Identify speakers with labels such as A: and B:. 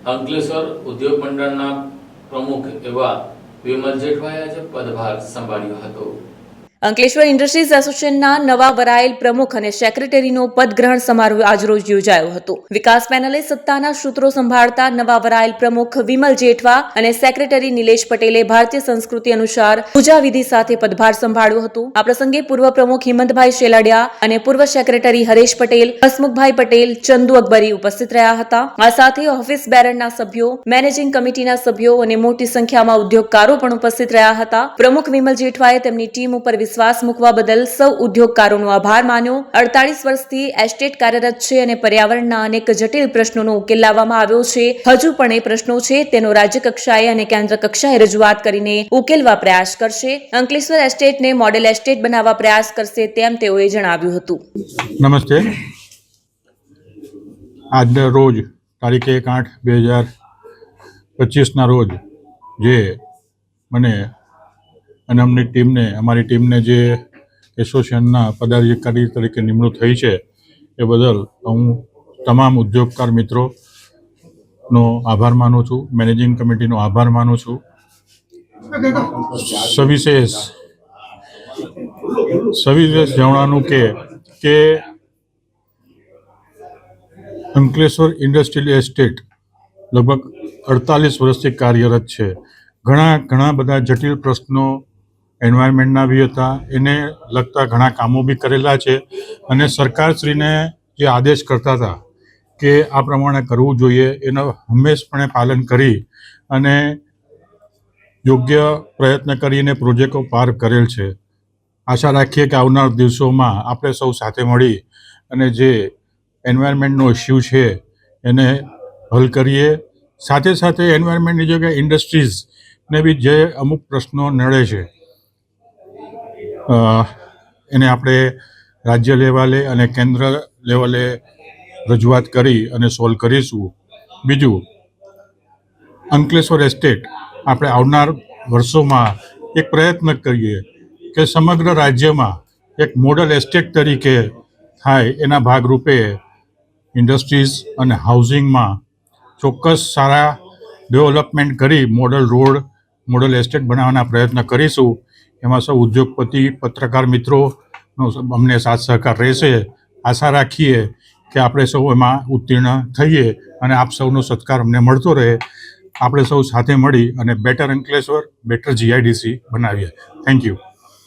A: અંકલેશ્વર ઉદ્યોગ મંડળના પ્રમુખ એવા વિમલ જેઠવાએ આજે પદભાર સંભાળ્યો હતો।
B: અંકલેશ્વર ઇન્ડસ્ટ્રીઝ એસોસિએશનના નવા વરાયેલ પ્રમુખ અને સેક્રેટરીનો પદગ્રહણ સમારોહ આજરોજ યોજાયો હતો। વિકાસ પેનલે સત્તાના સૂત્રો સંભાળતા નવા વરાયેલ પ્રમુખ વિમલ જેઠવા અને સેક્રેટરી નિલેશ પટેલે ભારતીય સંસ્કૃતિ અનુસાર પૂજા વિધિ સાથે પદભાર સંભાળ્યો હતો। આ પ્રસંગે પૂર્વ પ્રમુખ હિમંતભાઈ શેલાડિયા અને પૂર્વ સેક્રેટરી હરેશ પટેલ, હસમુખભાઈ પટેલ, ચંદુ અકબરી ઉપસ્થિત રહ્યા હતા। આ સાથે ઓફિસ બેરરના સભ્યો, મેનેજિંગ કમિટીના સભ્યો અને મોટી સંખ્યામાં ઉદ્યોગકારો પણ ઉપસ્થિત રહ્યા હતા। પ્રમુખ વિમલ જેઠવાએ તેમની ટીમ ઉપર વિશ્વાસ મૂકવા બદલ સૌ ઉદ્યોગકારોનો આભાર માન્યો। 48 વર્ષથી એસ્ટેટ કાર્યરત છે અને પર્યાવરણના અનેક જટિલ પ્રશ્નોનો ઉકેલ લાવવામાં આવ્યો છે। હજુ પણ એ પ્રશ્નો છે તેનો રાજ્ય કક્ષાએ અને કેન્દ્ર કક્ષાએ રજૂઆત કરીને ઉકેલવા પ્રયાસ કરશે। અંકલેશ્વર એસ્ટેટને મોડેલ એસ્ટેટ બનાવવા પ્રયાસ કરશે તેમ તેઓએ જણાવ્યું હતું।
C: નમસ્તે। આજના રોજ તારીખ 1/8/2025ના રોજ જે મને અને અમારી ટીમને જે એસોસિએશનના પદાધિકારી તરીકે નિમણૂક થઈ છે એ બદલ હું તમામ ઉદ્યોગકાર મિત્રોનો આભાર માનું છું, મેનેજિંગ કમિટીનો આભાર માનું છું। સવિશેષ જણાવવાનું કે અંકલેશ્વર ઇન્ડસ્ટ્રીયલ એસ્ટેટ લગભગ 48 વર્ષથી કાર્યરત છે। ઘણા બધા જટિલ પ્રશ્નો એન્વાયરમેન્ટના બી હતા, એને લગતા ઘણા કામો બી કરેલા છે અને સરકારશ્રીને જે આદેશ કરતા હતા કે આ પ્રમાણે કરવું જોઈએ એનો હંમેશપણે પાલન કરી અને યોગ્ય પ્રયત્ન કરીને પ્રોજેક્ટો પાર કરેલ છે। આશા રાખીએ કે આવનાર દિવસોમાં આપણે સૌ સાથે મળી અને જે એન્વાયરમેન્ટનો ઇસ્યુ છે એને હલ કરીએ। સાથે સાથે એન્વાયરમેન્ટની જગ્યાએ ઇન્ડસ્ટ્રીઝને બી જે અમુક પ્રશ્નો નડે છે એને આપણે રાજ્ય લેવલે અને કેન્દ્ર લેવલે રજૂઆત કરી અને સોલ્વ કરીશું। બીજું, અંકલેશ્વર એસ્ટેટ આપણે આવનાર વર્ષોમાં એક પ્રયત્ન કરીએ કે સમગ્ર રાજ્યમાં એક મોડલ એસ્ટેટ તરીકે થાય। એના ભાગરૂપે ઇન્ડસ્ટ્રીઝ અને હાઉસિંગમાં ચોક્કસ સારા ડેવલપમેન્ટ કરી મોડલ રોડ, મોડલ એસ્ટેટ બનાવવાના પ્રયત્ન કરીશું। એમાં સૌ ઉદ્યોગપતિ, પત્રકાર મિત્રોનો અમને સાથ સહકાર રહેશે। આશા રાખીએ કે આપણે સૌ એમાં ઉત્તીર્ણ થઈએ અને આપ સૌનો સત્કાર અમને મળતો રહે। આપણે સૌ સાથે મળી અને બેટર અંકલેશ્વર, બેટર GIDC બનાવીએ। Thank you.